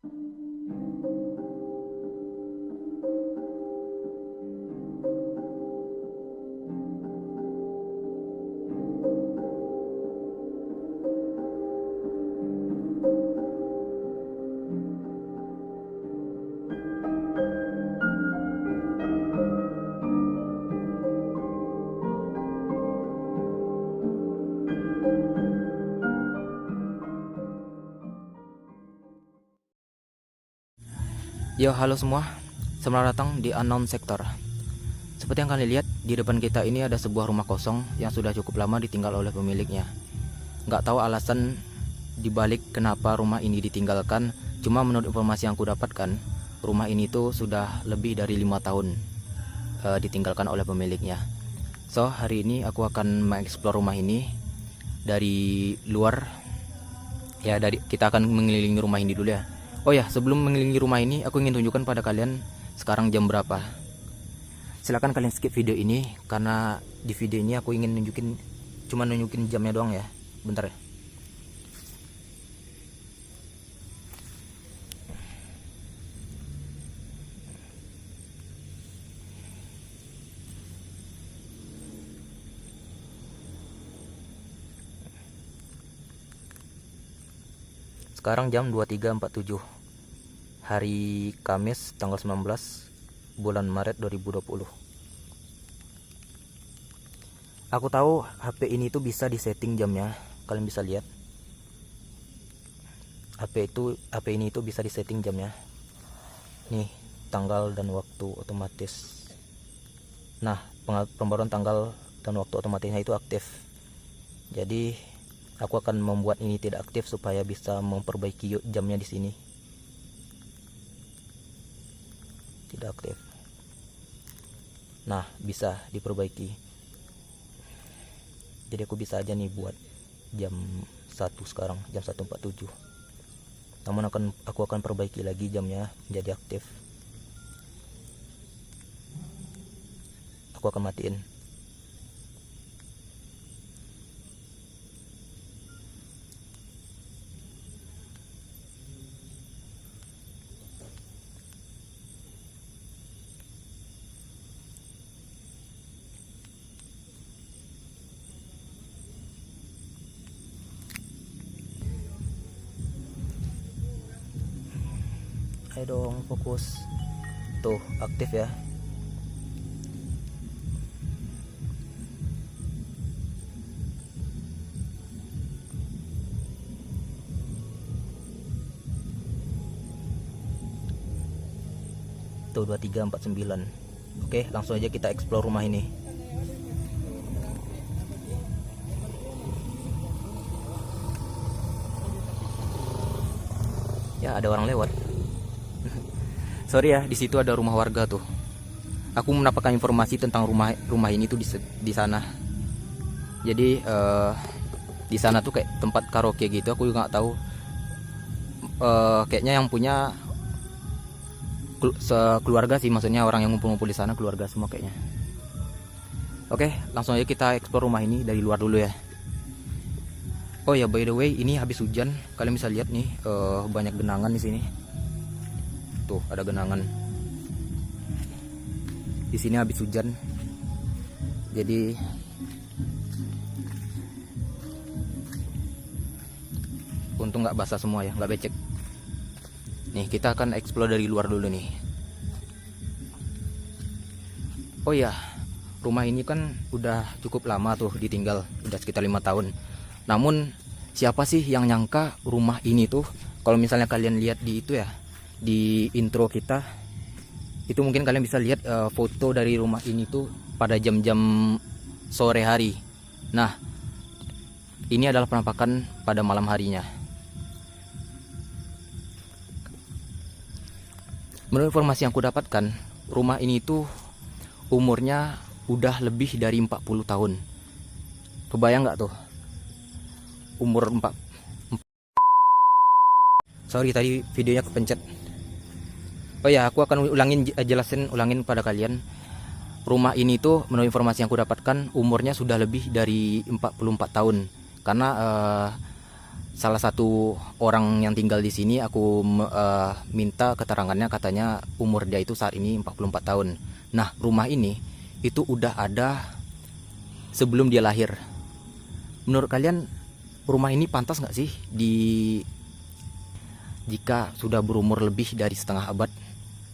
Yo, halo semua. Selamat datang di Unknown Sector. Seperti yang kalian lihat, di depan kita ini ada sebuah rumah kosong yang sudah cukup lama ditinggal oleh pemiliknya. Nggak tahu alasan dibalik kenapa rumah ini ditinggalkan. Cuma menurut informasi yang aku dapatkan, rumah ini tuh sudah lebih dari 5 tahun ditinggalkan oleh pemiliknya. So, hari ini aku akan mengeksplor rumah ini dari luar. Ya, kita akan mengelilingi rumah ini dulu ya. Oh ya, sebelum mengelilingi rumah ini, aku ingin tunjukkan pada kalian sekarang jam berapa. Silahkan kalian skip video ini, karena di video ini aku ingin cuma nunjukin jamnya doang ya. Bentar ya. Sekarang jam 23.47, hari Kamis tanggal 19 bulan Maret 2020. Aku tahu HP ini tuh bisa disetting jamnya. Kalian bisa lihat HP ini itu bisa disetting jamnya. Nih, tanggal dan waktu otomatis. Nah, pembaruan tanggal dan waktu otomatisnya itu aktif. Jadi aku akan membuat ini tidak aktif supaya bisa memperbaiki jamnya di sini. Tidak aktif. Nah, bisa diperbaiki. Jadi aku bisa aja nih buat jam 1 sekarang, jam 1.47. Namun aku akan perbaiki lagi jamnya menjadi aktif. Aku akan matiin. Ayo dong, fokus. Tuh, aktif ya. Tuh, 23.49. Oke, langsung aja kita explore rumah ini. Ya, ada orang lewat. Sorry ya, di situ ada rumah warga tuh. Aku mendapatkan informasi tentang rumah ini tuh di sana. Jadi di sana tuh kayak tempat karaoke gitu. Aku juga nggak tahu. Kayaknya yang punya keluarga sih, maksudnya orang yang ngumpul-ngumpul di sana keluarga semua kayaknya. Oke, langsung aja kita explore rumah ini dari luar dulu ya. Oh ya, by the way, ini habis hujan. Kalian bisa lihat nih, banyak genangan di sini. Tuh, ada genangan. Di sini habis hujan. Jadi untung nggak basah semua ya, nggak becek. Nih, kita akan explore dari luar dulu nih. Oh ya, rumah ini kan udah cukup lama tuh ditinggal, udah sekitar 5 tahun. Namun siapa sih yang nyangka rumah ini tuh, kalau misalnya kalian lihat di itu ya, di intro kita itu mungkin kalian bisa lihat foto dari rumah ini tuh pada jam-jam sore hari. Nah, ini adalah penampakan pada malam harinya. Menurut informasi yang aku dapatkan, rumah ini tuh umurnya udah lebih dari 40 tahun. Kebayang nggak tuh? Umur 4. Sorry, tadi videonya kepencet. Oh ya, aku akan ulangin pada kalian. Rumah ini tuh menurut informasi yang aku dapatkan umurnya sudah lebih dari 44 tahun. Karena salah satu orang yang tinggal di sini aku minta keterangannya, katanya umur dia itu saat ini 44 tahun. Nah, rumah ini itu udah ada sebelum dia lahir. Menurut kalian rumah ini pantas nggak sih jika sudah berumur lebih dari setengah abad?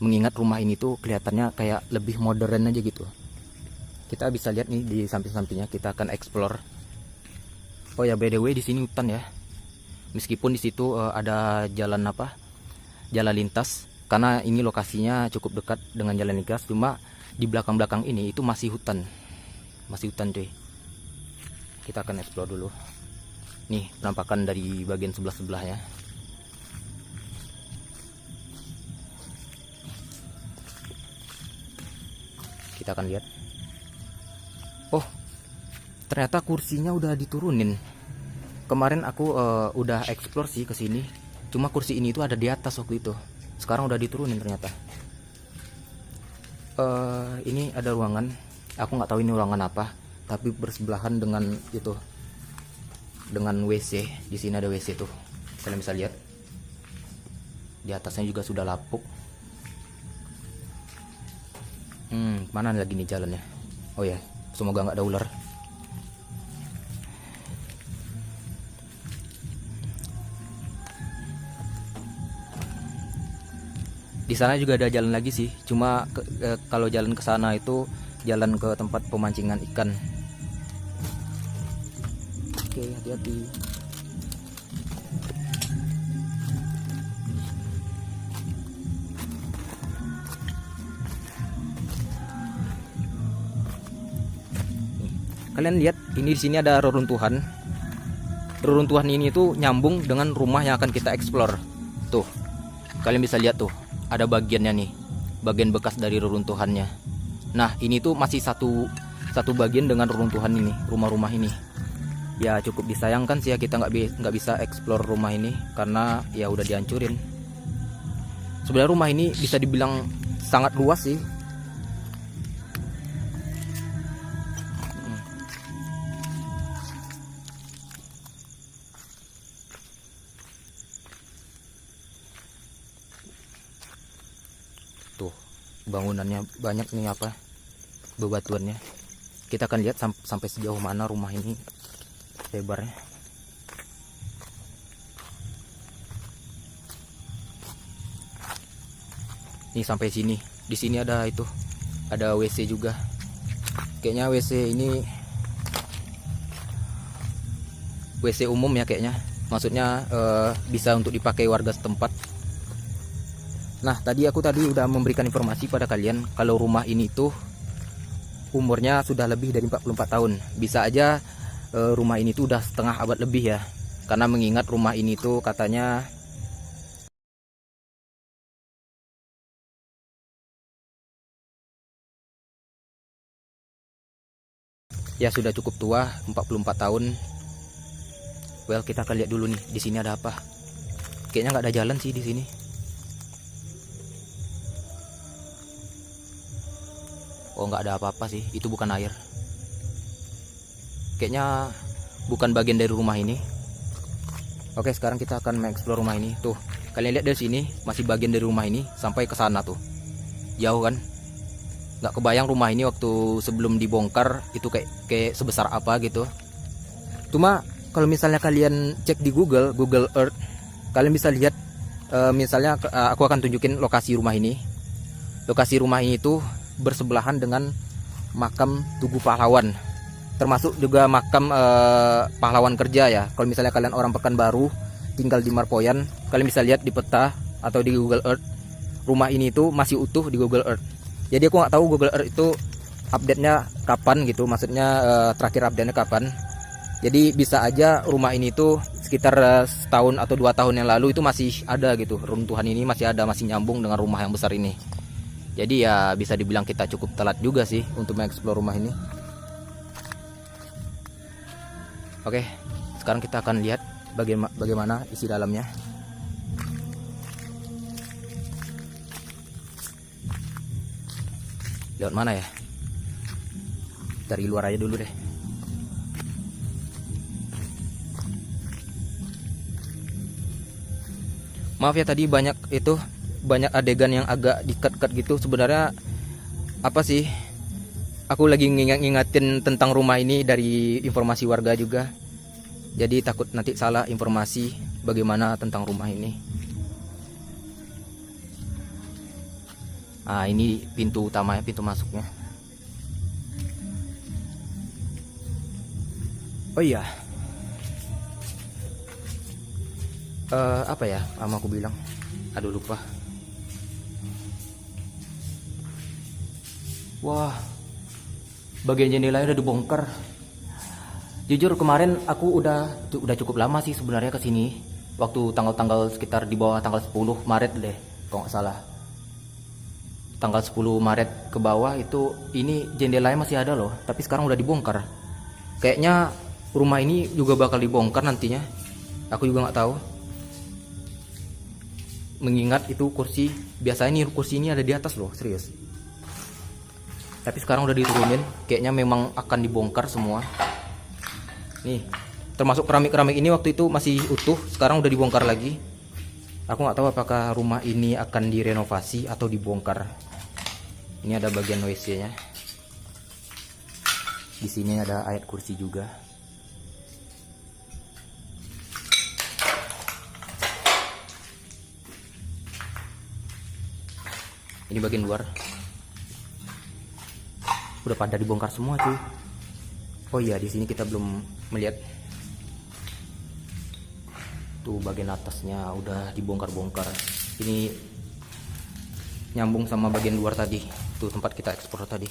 Mengingat rumah ini tuh kelihatannya kayak lebih modern aja gitu. Kita bisa lihat nih di samping-sampingnya, kita akan explore. Oh ya, by the way, di sini hutan ya. Meskipun di situ ada jalan jalan lintas, karena ini lokasinya cukup dekat dengan jalan lintas, cuma di belakang-belakang ini itu masih hutan cuy. Kita akan explore dulu. Nih penampakan dari bagian sebelah-sebelahnya. Kita akan lihat. Oh, ternyata kursinya udah diturunin. Kemarin aku udah explore sih ke sini. Cuma kursi ini tuh ada di atas waktu itu. Sekarang udah diturunin ternyata. Ini ada ruangan. Aku nggak tahu ini ruangan apa, tapi bersebelahan dengan itu, dengan WC. Di sini ada WC tuh. Kalian bisa lihat. Di atasnya juga sudah lapuk. Mana lagi nih jalannya? Oh ya, semoga nggak ada ular. Di sana juga ada jalan lagi sih, cuma kalau jalan ke sana itu jalan ke tempat pemancingan ikan. Oke, hati-hati. Kalian lihat, ini di sini ada reruntuhan. Reruntuhan ini tuh nyambung dengan rumah yang akan kita explore. Tuh, kalian bisa lihat tuh, ada bagiannya nih, bagian bekas dari reruntuhannya. Nah, ini tuh masih satu bagian dengan reruntuhan ini, rumah-rumah ini. Ya cukup disayangkan sih ya, kita nggak bisa explore rumah ini karena ya udah dihancurin. Sebenarnya rumah ini bisa dibilang sangat luas sih. Tuh, bangunannya banyak nih bebatuannya. Kita akan lihat sampai sejauh mana rumah ini lebarnya. Nih sampai sini. Di sini ada ada WC juga. Kayaknya WC ini WC umum ya kayaknya. Maksudnya bisa untuk dipakai warga setempat. Nah, aku tadi udah memberikan informasi pada kalian kalau rumah ini tuh umurnya sudah lebih dari 44 tahun. Bisa aja rumah ini tuh udah setengah abad lebih ya. Karena mengingat rumah ini tuh katanya ya sudah cukup tua, 44 tahun. Well, kita akan lihat dulu nih di sini ada apa. Kayaknya nggak ada jalan sih di sini. Oh, nggak ada apa-apa sih, itu bukan air. Kayaknya bukan bagian dari rumah ini. Oke, sekarang kita akan mengeksplor rumah ini. Tuh, kalian lihat dari sini masih bagian dari rumah ini sampai ke sana tuh. Jauh kan? Nggak kebayang rumah ini waktu sebelum dibongkar itu kayak sebesar apa gitu. Cuma kalau misalnya kalian cek di Google Earth, kalian bisa lihat misalnya aku akan tunjukin lokasi rumah ini. Lokasi rumah ini tuh bersebelahan dengan makam Tugu Pahlawan, termasuk juga makam pahlawan kerja ya. Kalau misalnya kalian orang Pekanbaru tinggal di Marpoyan, kalian bisa lihat di peta atau di Google Earth, rumah ini tuh masih utuh di Google Earth. Jadi aku nggak tahu Google Earth itu update-nya kapan gitu, maksudnya terakhir update-nya kapan. Jadi bisa aja rumah ini tuh sekitar setahun atau 2 tahun yang lalu itu masih ada gitu, runtuhan ini masih ada, masih nyambung dengan rumah yang besar ini. Jadi ya bisa dibilang kita cukup telat juga sih untuk mengeksplor rumah ini. Oke, sekarang kita akan lihat bagaimana isi dalamnya. Lewat mana ya? Dari luar aja dulu deh. Maaf ya tadi banyak adegan yang agak di-cut gitu. Sebenarnya apa sih? Aku lagi ngingatin tentang rumah ini dari informasi warga juga. Jadi takut nanti salah informasi bagaimana tentang rumah ini. Ah, ini pintu utamanya, pintu masuknya. Oh iya. Apa ya? Aku bilang. Aduh lupa. Wah. Bagian jendelanya udah dibongkar. Jujur kemarin aku udah cukup lama sih sebenarnya ke sini. Waktu tanggal-tanggal sekitar di bawah tanggal 10 Maret deh, kalau nggak salah. Tanggal 10 Maret ke bawah itu ini jendelanya masih ada loh, tapi sekarang udah dibongkar. Kayaknya rumah ini juga bakal dibongkar nantinya. Aku juga nggak tahu. Mengingat itu kursi, biasanya kursi ini ada di atas loh, serius. Tapi sekarang udah diturunin, kayaknya memang akan dibongkar semua. Nih, termasuk keramik-keramik ini waktu itu masih utuh, sekarang udah dibongkar lagi. Aku nggak tahu apakah rumah ini akan direnovasi atau dibongkar. Ini ada bagian WC-nya. Di sini ada ayat kursi juga. Ini bagian luar. Udah pada dibongkar semua cuy. Oh iya, di sini kita belum melihat. Tuh bagian atasnya udah dibongkar-bongkar. Ini nyambung sama bagian luar tadi. Tuh tempat kita ekspor tadi.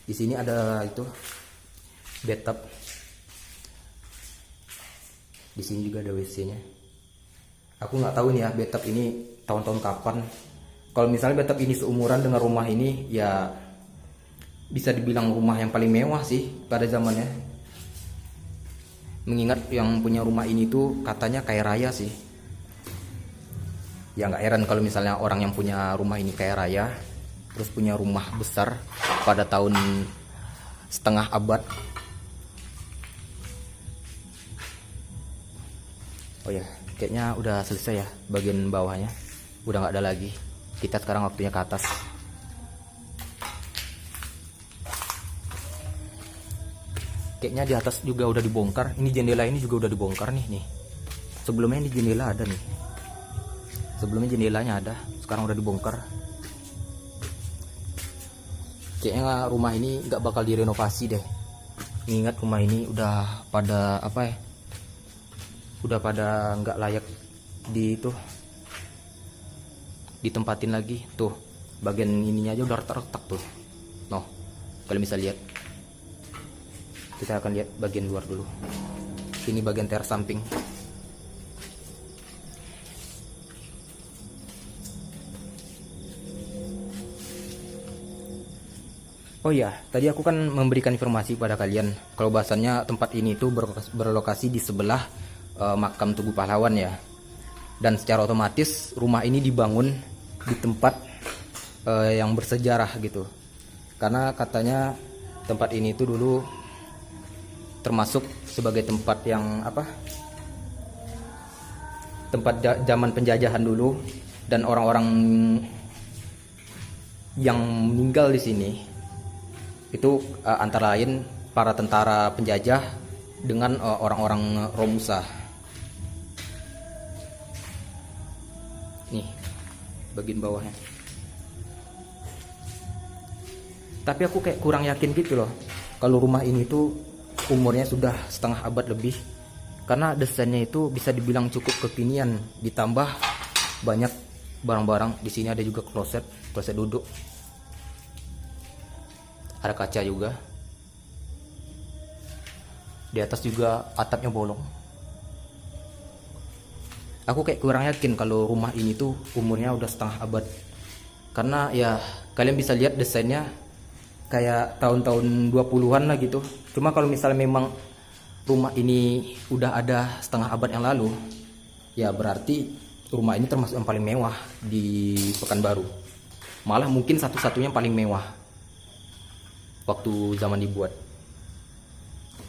Di sini ada itu bathtub. Di sini juga ada WC-nya. Aku nggak tahu nih ya bathtub ini tahun-tahun kapan. Kalau misalnya bathtub ini seumuran dengan rumah ini, ya bisa dibilang rumah yang paling mewah sih pada zamannya. Mengingat yang punya rumah ini tuh katanya kaya raya sih. Ya nggak heran kalau misalnya orang yang punya rumah ini kaya raya, terus punya rumah besar pada tahun setengah abad. Oh ya, kayaknya udah selesai ya bagian bawahnya. Udah nggak ada lagi. Kita sekarang waktunya ke atas. Kayaknya di atas juga udah dibongkar. Ini jendela ini juga udah dibongkar nih. Sebelumnya di jendela ada nih. Sebelumnya jendelanya ada, sekarang udah dibongkar. Kayaknya rumah ini nggak bakal direnovasi deh. Ingat rumah ini udah pada apa ya? Udah pada nggak layak ditempatin lagi. Tuh bagian ininya aja udah retak tuh. Noh, kalian bisa lihat. Kita akan lihat bagian luar dulu. Ini bagian teras samping. Oh ya, tadi aku kan memberikan informasi pada kalian kalau bahwasannya tempat ini tuh berlokasi di sebelah makam Tugu Pahlawan ya. Dan secara otomatis rumah ini dibangun di tempat yang bersejarah gitu. Karena katanya tempat ini tuh dulu termasuk sebagai tempat yang apa? Tempat zaman penjajahan dulu, dan orang-orang yang meninggal di sini itu antara lain para tentara penjajah dengan orang-orang Romusa. Nih bagian bawahnya. Tapi aku kayak kurang yakin gitu loh kalau rumah ini tuh umurnya sudah setengah abad lebih, karena desainnya itu bisa dibilang cukup kekinian, ditambah banyak barang-barang. Di sini ada juga kloset duduk, ada kaca juga. Di atas juga atapnya bolong. Aku kayak kurang yakin kalau rumah ini tuh umurnya udah setengah abad, karena ya kalian bisa lihat desainnya kayak tahun-tahun 20-an lah gitu. Cuma kalau misalnya memang rumah ini udah ada setengah abad yang lalu, ya berarti rumah ini termasuk yang paling mewah di Pekanbaru. Malah mungkin satu-satunya paling mewah waktu zaman dibuat.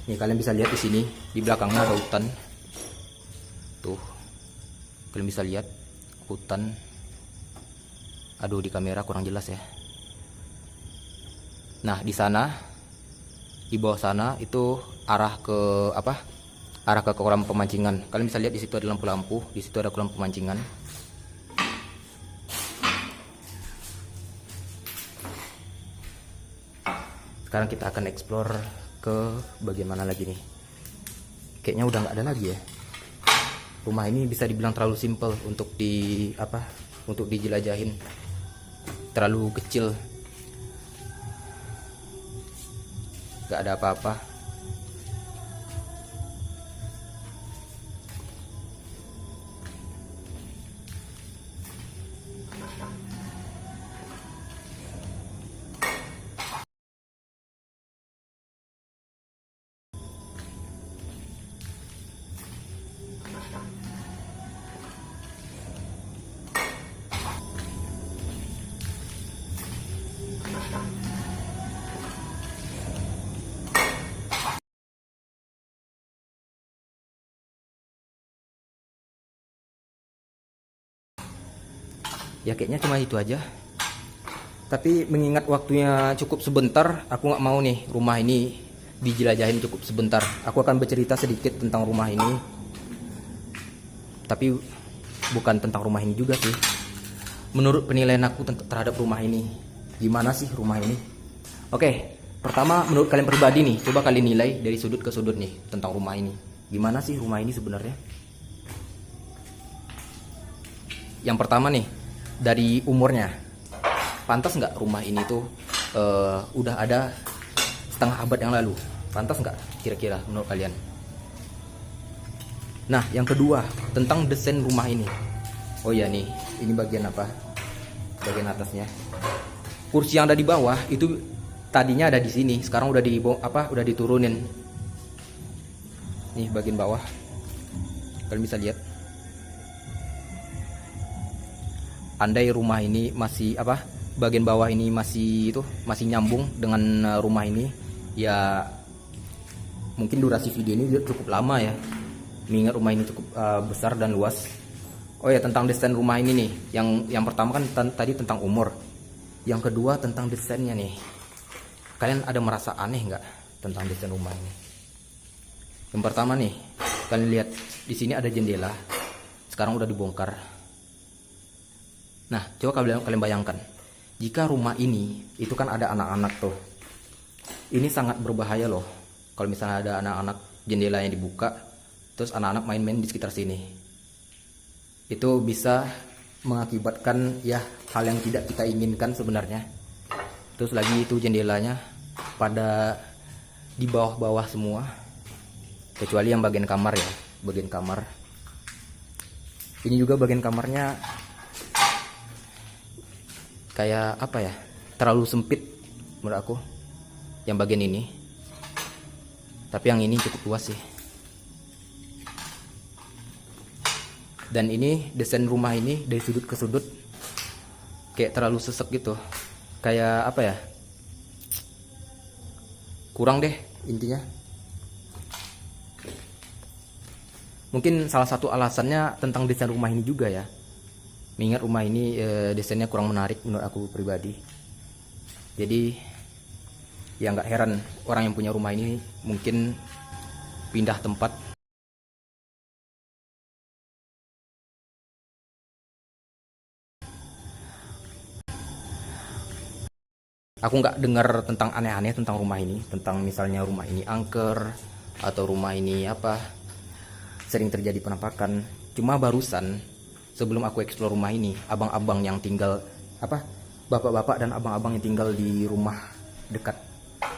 Nih kalian bisa lihat di sini, di belakangnya ada hutan. Kalian bisa lihat hutan. Aduh, di kamera kurang jelas ya. Nah, di sana, di bawah sana itu arah ke apa? Arah ke kolam pemancingan. Kalian bisa lihat di situ ada lampu-lampu, di situ ada kolam pemancingan. Sekarang kita akan explore ke bagian mana lagi nih. Kayaknya udah nggak ada lagi ya. Rumah ini bisa dibilang terlalu simple untuk untuk dijelajahin. Terlalu kecil. Nggak ada apa-apa. Ya kayaknya cuma itu aja. Tapi mengingat waktunya cukup sebentar, aku nggak mau nih rumah ini dijelajahin cukup sebentar. Aku akan bercerita sedikit tentang rumah ini. Tapi bukan tentang rumah ini juga sih. Menurut penilaian aku terhadap rumah ini, gimana sih rumah ini? Oke, pertama menurut kalian pribadi nih, coba kalian nilai dari sudut ke sudut nih tentang rumah ini. Gimana sih rumah ini sebenarnya? Yang pertama nih, dari umurnya, pantas nggak rumah ini tuh udah ada setengah abad yang lalu? Pantas nggak kira-kira menurut kalian? Nah, yang kedua tentang desain rumah ini. Oh ya nih, ini bagian apa? Bagian atasnya. Kursi yang ada di bawah itu tadinya ada di sini, sekarang udah udah diturunin. Nih bagian bawah, kalian bisa lihat. Andai rumah ini masih bagian bawah ini masih nyambung dengan rumah ini, ya mungkin durasi video ini cukup lama ya, mengingat rumah ini cukup besar dan luas. Oh ya, tentang desain rumah ini nih, yang pertama kan tadi tentang umur, yang kedua tentang desainnya nih. Kalian ada merasa aneh nggak tentang desain rumah ini? Yang pertama nih, kalian lihat di sini ada jendela, sekarang udah dibongkar. Nah, coba kalian bayangkan, jika rumah ini itu kan ada anak-anak tuh, ini sangat berbahaya loh. Kalau misalnya ada anak-anak, jendelanya dibuka, terus anak-anak main-main di sekitar sini, itu bisa mengakibatkan ya hal yang tidak kita inginkan sebenarnya. Terus lagi itu jendelanya pada di bawah-bawah semua, kecuali yang bagian kamar ya, bagian kamar. Ini juga bagian kamarnya kayak terlalu sempit menurut aku, yang bagian ini. Tapi yang ini cukup luas sih. Dan ini desain rumah ini dari sudut ke sudut kayak terlalu sesek gitu, kayak kurang deh intinya. Mungkin salah satu alasannya tentang desain rumah ini juga ya, mengingat rumah ini desainnya kurang menarik menurut aku pribadi. Jadi ya nggak heran orang yang punya rumah ini mungkin pindah tempat. Aku nggak dengar tentang aneh-aneh tentang rumah ini, tentang misalnya rumah ini angker atau rumah ini sering terjadi penampakan. Cuma barusan sebelum aku eksplor rumah ini, abang-abang yang tinggal bapak-bapak dan abang-abang yang tinggal di rumah dekat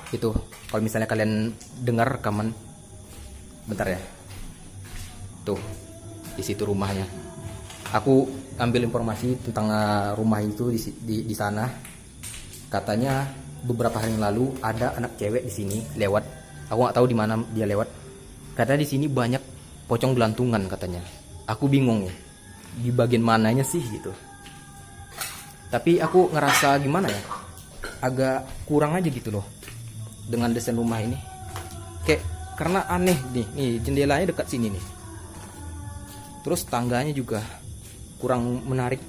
itu, kalau misalnya kalian dengar rekaman, bentar ya, tuh di situ rumahnya. Aku ambil informasi tentang rumah itu di sana. Katanya beberapa hari yang lalu ada anak cewek di sini lewat. Aku nggak tahu di mana dia lewat. Katanya di sini banyak pocong gelantungan katanya. Aku bingung nih, di bagian mananya sih gitu. Tapi aku ngerasa gimana ya, agak kurang aja gitu loh dengan desain rumah ini. Kayak karena aneh nih jendelanya dekat sini nih. Terus tangganya juga kurang menarik.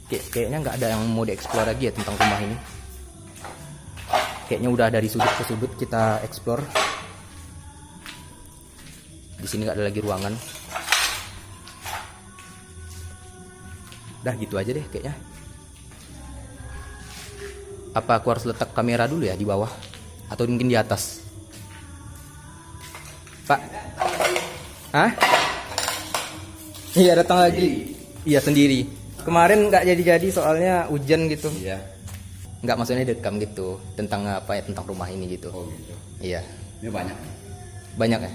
Kayaknya nggak ada yang mau dieksplor lagi ya tentang rumah ini. Kayaknya udah dari sudut ke sudut kita eksplor. Di sini nggak ada lagi ruangan. Udah gitu aja deh kayaknya. Apa aku harus letak kamera dulu ya di bawah atau mungkin di atas? Pak? Hah? Iya datang lagi. Iya sendiri. Kemarin nggak jadi-jadi soalnya hujan gitu. Iya. Nggak, maksudnya direkam gitu tentang apa ya, tentang rumah ini gitu. Oh gitu. Iya. Ini banyak. Banyak ya.